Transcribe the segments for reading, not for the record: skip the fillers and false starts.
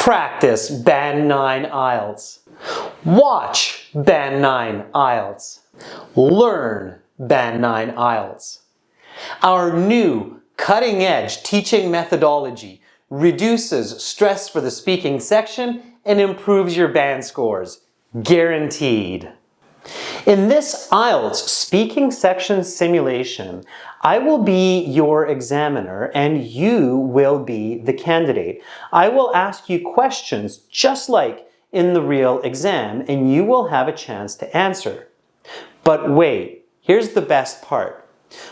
Practice Band 9 IELTS. Watch Band 9 IELTS. Learn Band 9 IELTS. Our new cutting-edge teaching methodology reduces stress for the speaking section and improves your band scores. Guaranteed. In this IELTS speaking section simulation, I will be your examiner and you will be the candidate. I will ask you questions just like in the real exam and you will have a chance to answer. But wait, here's the best part.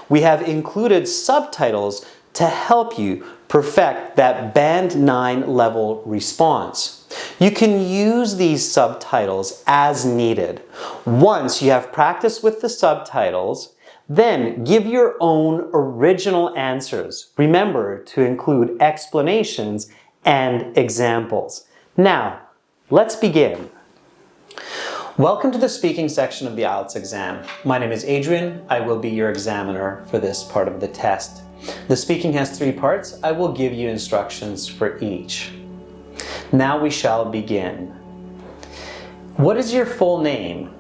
We have included subtitles to help you perfect that Band 9 level response. You can use these subtitles as needed. Once you have practiced with the subtitles, then give your own original answers. Remember to include explanations and examples. Now, let's begin. Welcome to the speaking section of the IELTS exam. My name is Adrian. I will be your examiner for this part of the test. The speaking has 3 parts. I will give you instructions for each. Now we shall begin. What is your full name?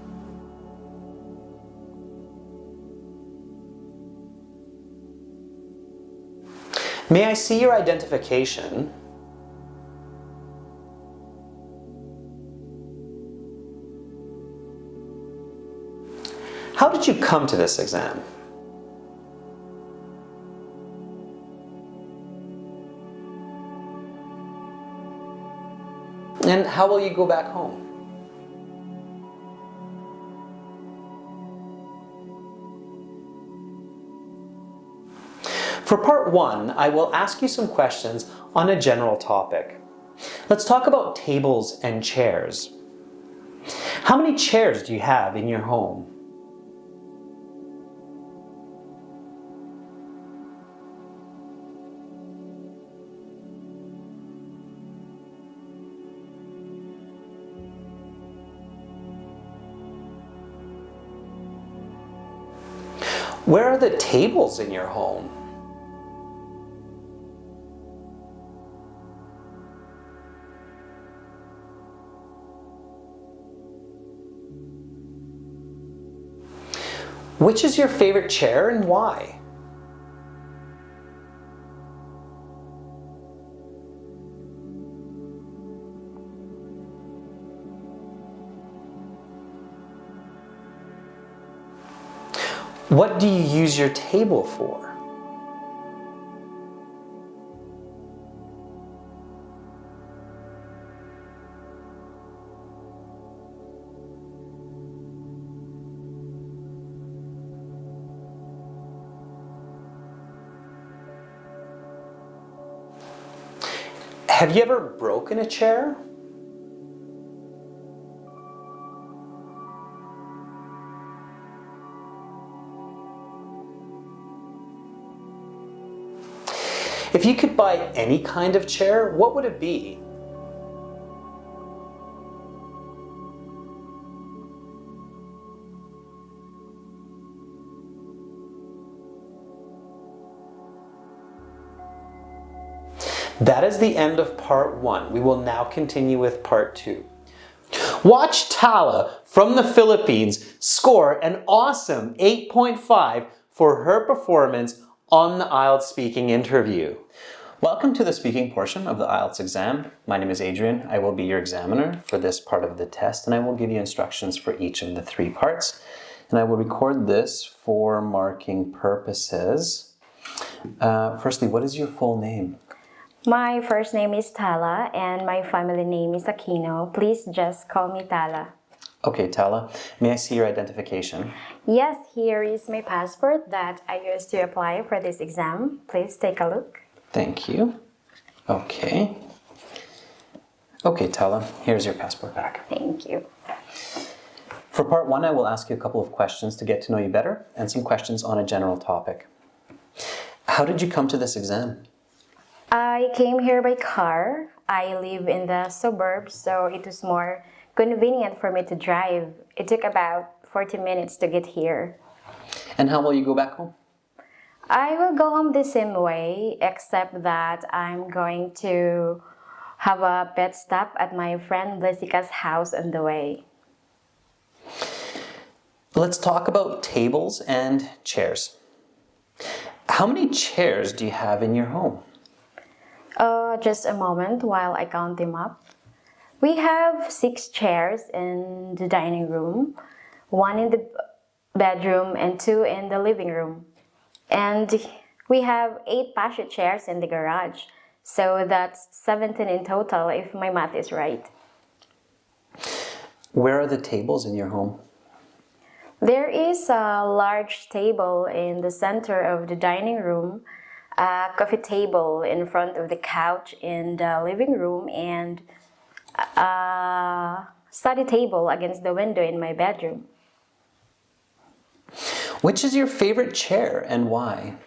May I see your identification? How did you come to this exam? And how will you go back home? For part 1, I will ask you some questions on a general topic. Let's talk about tables and chairs. How many chairs do you have in your home? Where are the tables in your home? Which is your favorite chair and why? What do you use your table for? Have you ever broken a chair? If you could buy any kind of chair, what would it be? That is the end of part 1. We will now continue with part 2. Watch Tala from the Philippines score an awesome 8.5 for her performance on the IELTS speaking interview. Welcome to the speaking portion of the IELTS exam. My name is Adrian. I will be your examiner for this part of the test, and I will give you instructions for each of the 3 parts. And I will record this for marking purposes. Firstly, what is your full name? My first name is Tala and my family name is Aquino. Please just call me Tala. Okay, Tala. May I see your identification? Yes, here is my passport that I used to apply for this exam. Please take a look. Thank you. Okay. Okay, Tala, here's your passport back. Thank you. For part 1, I will ask you a couple of questions to get to know you better and some questions on a general topic. How did you come to this exam? I came here by car. I live in the suburbs, so it was more convenient for me to drive. It took about 40 minutes to get here. And how will you go back home? I will go home the same way, except that I'm going to have a pet stop at my friend Blessica's house on the way. Let's talk about tables and chairs. How many chairs do you have in your home? Just a moment while I count them up. We have 6 chairs in the dining room, 1 in the bedroom and 2 in the living room. And we have 8 passenger chairs in the garage. So that's 17 in total if my math is right. Where are the tables in your home? There is a large table in the center of the dining room, a coffee table in front of the couch in the living room, and a study table against the window in my bedroom. Which is your favorite chair and why?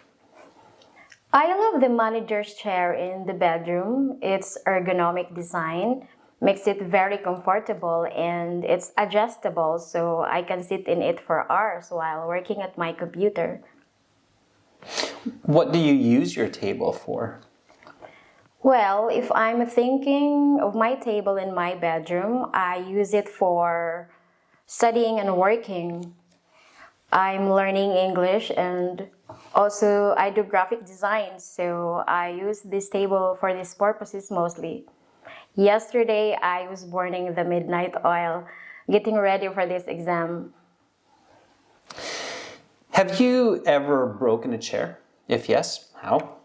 I love the manager's chair in the bedroom. Its ergonomic design makes it very comfortable and it's adjustable so I can sit in it for hours while working at my computer. What do you use your table for? Well, if I'm thinking of my table in my bedroom, I use it for studying and working. I'm learning English and also I do graphic design, so I use this table for these purposes mostly. Yesterday, I was burning the midnight oil, getting ready for this exam. Have you ever broken a chair? If yes, how?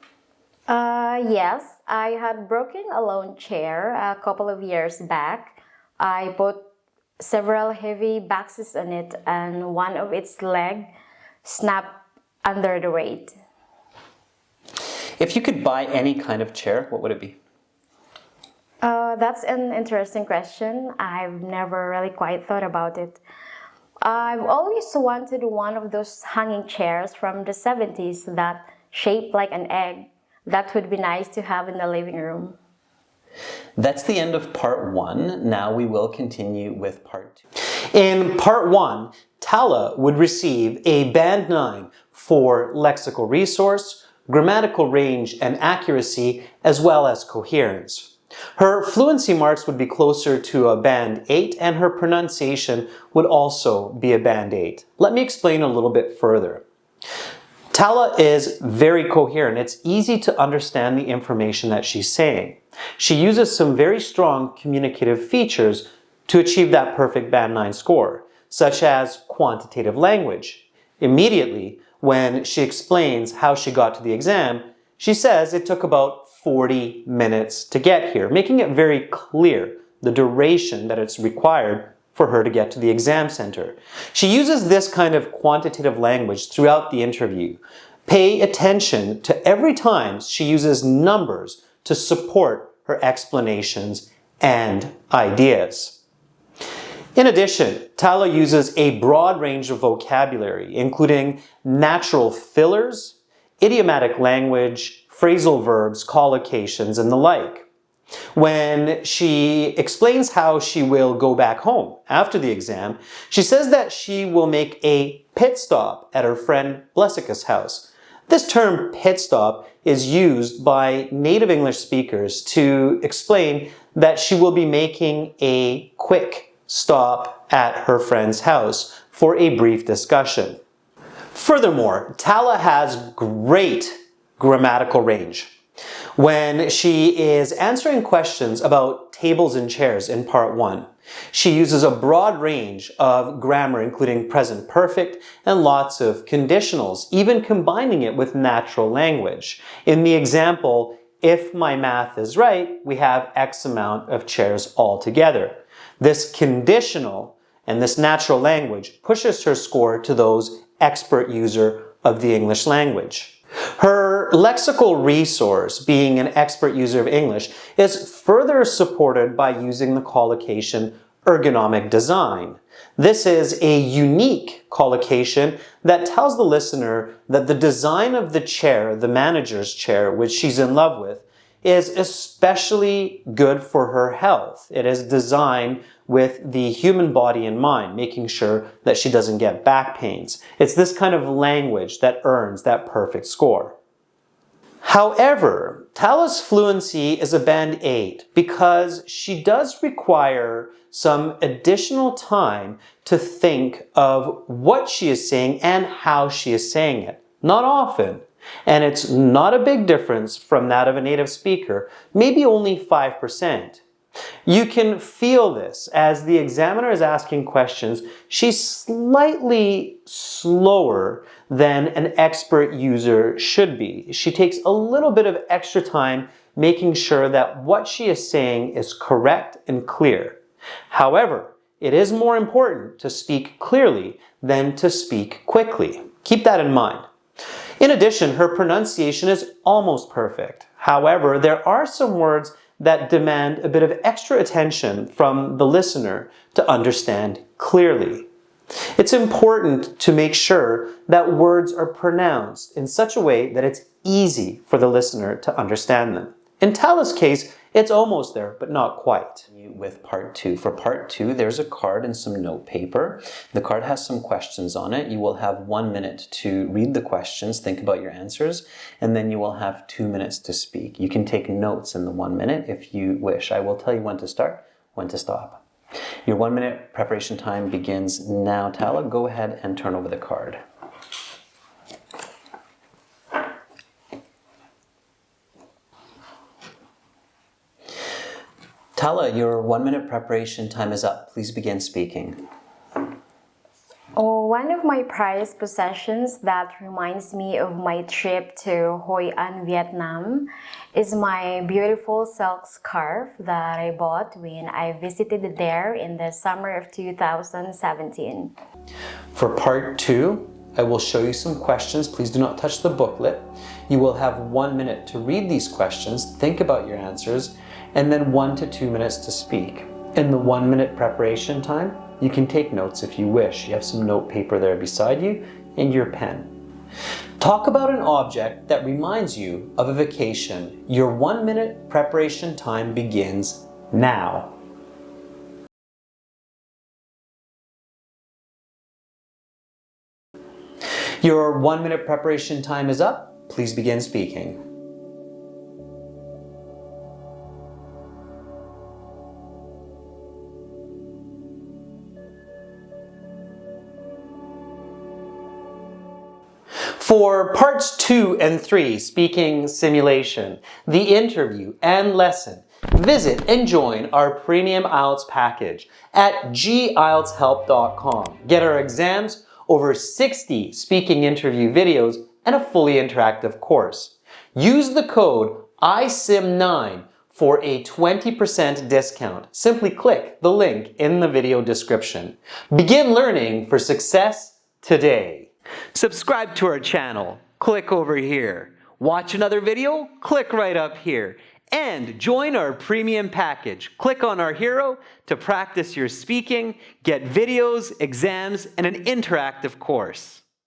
Yes, I had broken a lone chair a couple of years back. I put several heavy boxes on it and one of its leg snapped under the weight. If you could buy any kind of chair, what would it be? That's an interesting question. I've never really quite thought about it. I've always wanted one of those hanging chairs from the 70s that shaped like an egg. That would be nice to have in the living room. That's the end of part 1. Now we will continue with part 2. In part 1, Tala would receive a band 9 for lexical resource, grammatical range and accuracy, as well as coherence. Her fluency marks would be closer to a band 8 and her pronunciation would also be a band 8. Let me explain a little bit further. Tala is very coherent. It's easy to understand the information that she's saying. She uses some very strong communicative features to achieve that perfect band 9 score, such as quantitative language. Immediately, when she explains how she got to the exam, she says it took about 40 minutes to get here, making it very clear the duration that it's required for her to get to the exam center. She uses this kind of quantitative language throughout the interview. Pay attention to every time she uses numbers to support her explanations and ideas. In addition, Tala uses a broad range of vocabulary, including natural fillers, idiomatic language, phrasal verbs, collocations, and the like. When she explains how she will go back home after the exam, she says that she will make a pit stop at her friend Blessica's house. This term pit stop is used by native English speakers to explain that she will be making a quick stop at her friend's house for a brief discussion. Furthermore, Tala has great grammatical range. When she is answering questions about tables and chairs in part 1, she uses a broad range of grammar, including present perfect and lots of conditionals, even combining it with natural language. In the example, if my math is right, we have X amount of chairs altogether. This conditional and this natural language pushes her score to those expert user of the English language. Her lexical resource, being an expert user of English, is further supported by using the collocation ergonomic design. This is a unique collocation that tells the listener that the design of the chair, the manager's chair, which she's in love with, is especially good for her health. It is designed with the human body in mind, making sure that she doesn't get back pains. It's this kind of language that earns that perfect score. However, Tala's fluency is a band 8 because she does require some additional time to think of what she is saying and how she is saying it. Not often. And it's not a big difference from that of a native speaker, maybe only 5%. You can feel this as the examiner is asking questions. She's slightly slower than an expert user should be. She takes a little bit of extra time making sure that what she is saying is correct and clear. However, it is more important to speak clearly than to speak quickly. Keep that in mind. In addition, her pronunciation is almost perfect. However, there are some words that demand a bit of extra attention from the listener to understand clearly. It's important to make sure that words are pronounced in such a way that it's easy for the listener to understand them. In Tala's case, it's almost there, but not quite. With part 2. For part 2, there's a card and some note paper. The card has some questions on it. You will have 1 minute to read the questions, think about your answers, and then you will have 2 minutes to speak. You can take notes in the 1 minute if you wish. I will tell you when to start, when to stop. Your 1 minute preparation time begins now. Tala, go ahead and turn over the card. Tala, your 1 minute preparation time is up. Please begin speaking. Oh, one of my prized possessions that reminds me of my trip to Hoi An, Vietnam is my beautiful silk scarf that I bought when I visited there in the summer of 2017. For part 2, I will show you some questions. Please do not touch the booklet. You will have 1 minute to read these questions, think about your answers, and then 1 to 2 minutes to speak. In the 1 minute preparation time, you can take notes if you wish. You have some note paper there beside you and your pen. Talk about an object that reminds you of a vacation. Your 1 minute preparation time begins now. Your 1 minute preparation time is up. Please begin speaking. For parts 2 and 3, speaking simulation, the interview and lesson, visit and join our premium IELTS package at gieltshelp.com. Get our exams, over 60 speaking interview videos, and a fully interactive course. Use the code ISIM9 for a 20% discount. Simply click the link in the video description. Begin learning for success today. Subscribe to our channel. Click over here. Watch another video? Click right up here. And join our premium package. Click on our hero to practice your speaking, get videos, exams, and an interactive course.